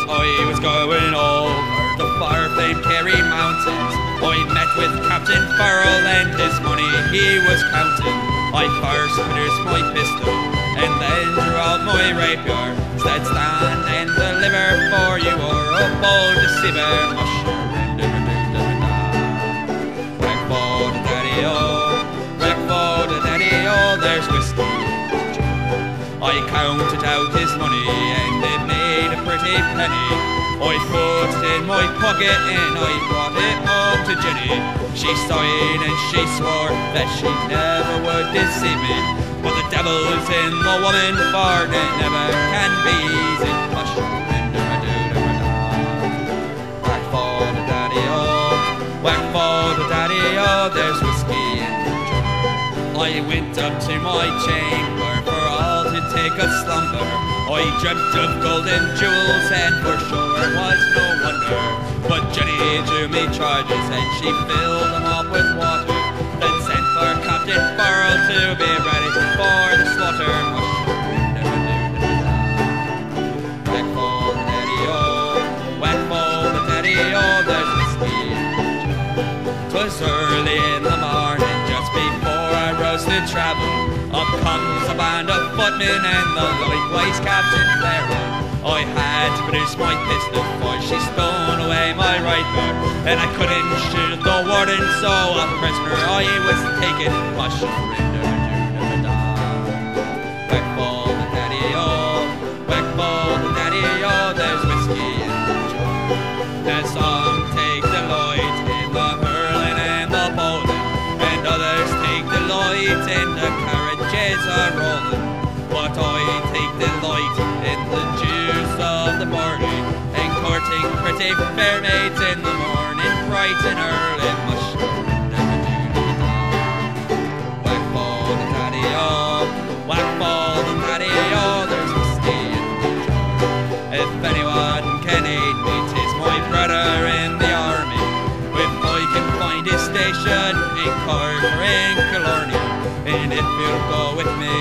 I was going over the far-famed Kerry Mountains, I met with Captain Farrell and his money he was counting. I first produced my pistol and then drew out my rapier, said stand and deliver for you or a bold deceiver. Whack for the daddy-o, whack for the daddy-o, there's whiskey in the jar. I counted out his money and it made a pretty penny. I put it in my pocket and I brought it home to Jenny. She sighed and she swore that she never would deceive me, but the devil's in the woman, for it never can be easy. Whack for the daddy-o, whack for the daddy-o, there's whiskey in the jar. I went up to my chamber for all to take a slumber. I dreamt of golden jewels and for sure was no wonder, but Jenny drew me charges and she filled them up with water, then sent for Captain Farrell to be ready for the slaughter. Whack for the daddy-o, whack for the daddy-o, there's whiskey in the jar. 'Twas early in the morning, just before I rose to travel. Up comes a band of footmen and the likewise Captain Farrell. I had to produce my pistol, for she stole away my rifle, and I couldn't shoot the warden, so a prisoner I was taken. Whack for the daddy-o, whack for the daddy-o, there's whiskey in the jar. As some take delight in the hurling and the bowling, and others take delight in the carriages are rolling, but I take delight in the juice of the morning, and courting pretty fair maids in the morning, bright and early. Whack for the daddy-o, whack for the daddy-o, there's whiskey in the jar. If anyone can aid me, 'tis my brother in the army. If I can find his station in Cork or in Killarney, and if you'll go with me,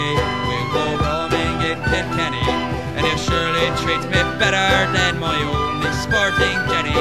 we'll go roaming in Kilkenny, and he'll surely treat me better than my only sporting Jenny.